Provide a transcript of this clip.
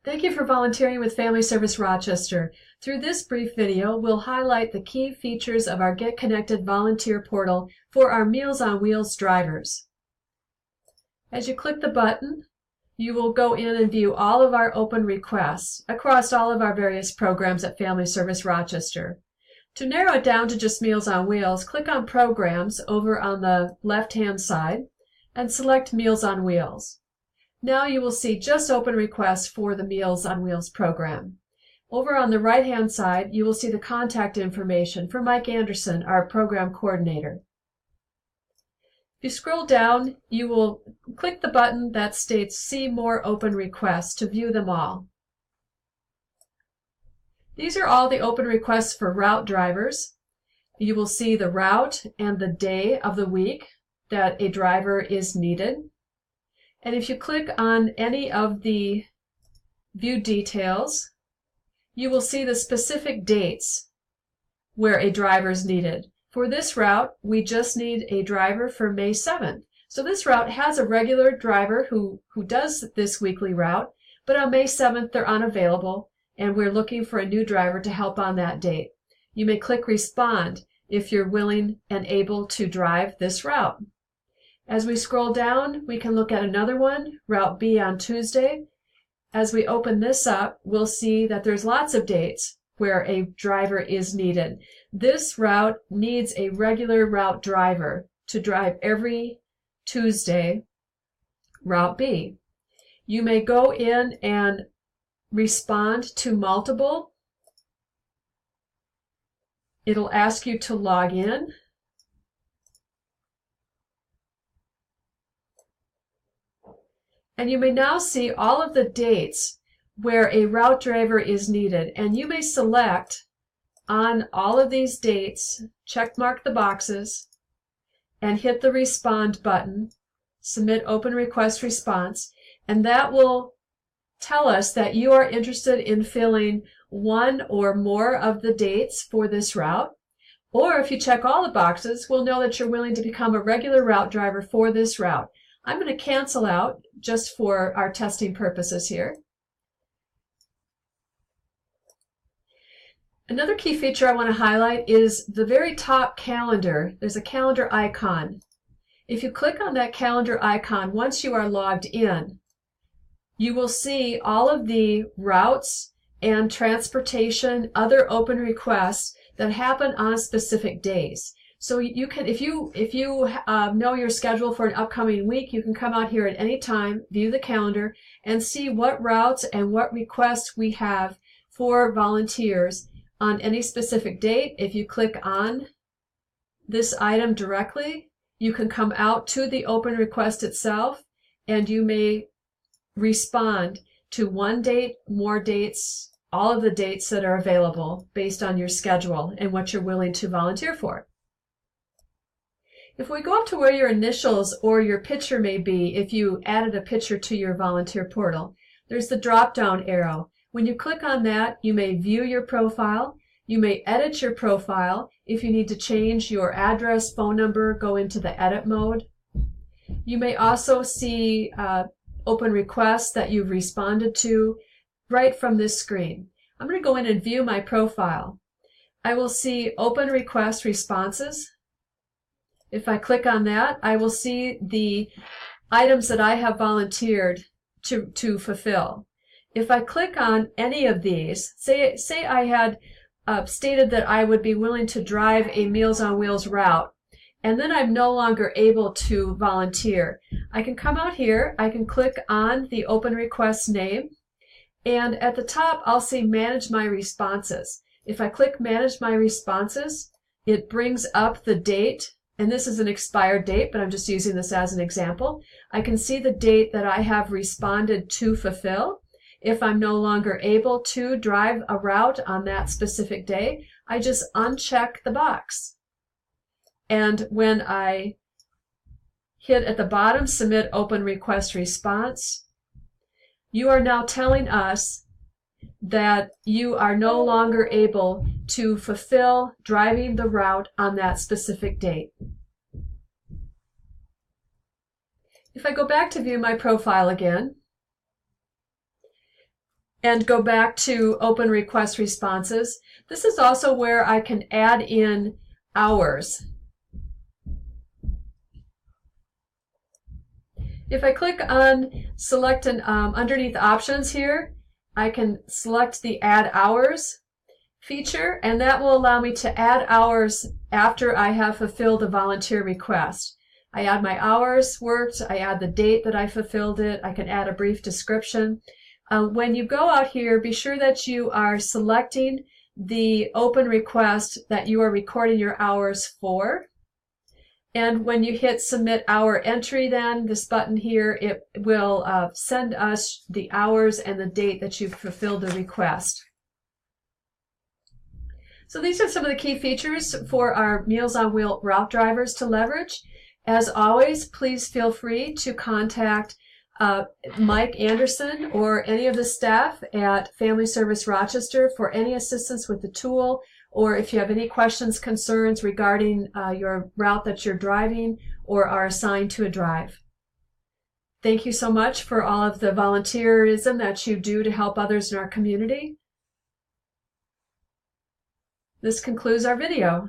Thank you for volunteering with Family Service Rochester. Through this brief video, we'll highlight the key features of our Get Connected volunteer portal for our Meals on Wheels drivers. As you click the button, you will go in and view all of our open requests across all of our various programs at Family Service Rochester. To narrow it down to just Meals on Wheels, click on Programs over on the left-hand side and select Meals on Wheels. Now you will see just open requests for the Meals on Wheels program. Over on the right-hand side, you will see the contact information for Mike Anderson, our program coordinator. If you scroll down, you will click the button that states See More Open Requests to view them all. These are all the open requests for route drivers. You will see the route and the day of the week that a driver is needed. And if you click on any of the view details, you will see the specific dates where a driver is needed. For this route, we just need a driver for May 7th. So this route has a regular driver who does this weekly route, but on May 7th they're unavailable, and we're looking for a new driver to help on that date. You may click Respond if you're willing and able to drive this route. As we scroll down, we can look at another one, Route B on Tuesday. As we open this up, we'll see that there's lots of dates where a driver is needed. This route needs a regular route driver to drive every Tuesday, Route B. You may go in and respond to multiple. It'll ask you to log in. And you may now see all of the dates where a route driver is needed. And you may select on all of these dates, check mark the boxes, and hit the Respond button, Submit Open Request Response, and that will tell us that you are interested in filling one or more of the dates for this route. Or if you check all the boxes, we'll know that you're willing to become a regular route driver for this route. I'm going to cancel out just for our testing purposes here. Another key feature I want to highlight is the very top calendar. There's a calendar icon. If you click on that calendar icon, once you are logged in, you will see all of the routes and transportation, other open requests that happen on specific days. So you can, if you know your schedule for an upcoming week, you can come out here at any time, view the calendar, and see what routes and what requests we have for volunteers on any specific date. If you click on this item directly, you can come out to the open request itself, and you may respond to one date, more dates, all of the dates that are available based on your schedule and what you're willing to volunteer for. If we go up to where your initials or your picture may be, if you added a picture to your volunteer portal, there's the drop-down arrow. When you click on that, you may view your profile. You may edit your profile. If you need to change your address, phone number, go into the edit mode. You may also see open requests that you've responded to right from this screen. I'm going to go in and view my profile. I will see open request responses. If I click on that, I will see the items that I have volunteered to fulfill. If I click on any of these, say I had stated that I would be willing to drive a Meals on Wheels route, and then I'm no longer able to volunteer, I can come out here, I can click on the open request name, and at the top I'll see Manage My Responses. If I click Manage My Responses, it brings up the date. And this is an expired date, but I'm just using this as an example. I can see the date that I have responded to fulfill. If I'm no longer able to drive a route on that specific day, I just uncheck the box. And when I hit at the bottom, Submit Open Request Response, you are now telling us that you are no longer able to fulfill driving the route on that specific date. If I go back to view my profile again, and go back to open request responses. This is also where I can add in hours. If I click on select and underneath options here, I can select the add hours feature, and that will allow me to add hours after I have fulfilled a volunteer request. I add my hours worked, I add the date that I fulfilled it, I can add a brief description. When you go out here, be sure that you are selecting the open request that you are recording your hours for. And when you hit submit hour entry, then this button here, it will send us the hours and the date that you've fulfilled the request. So these are some of the key features for our Meals on Wheels route drivers to leverage. As always, please feel free to contact Mike Anderson or any of the staff at Family Service Rochester for any assistance with the tool, or if you have any questions, concerns regarding your route that you're driving or are assigned to a drive. Thank you so much for all of the volunteerism that you do to help others in our community. This concludes our video.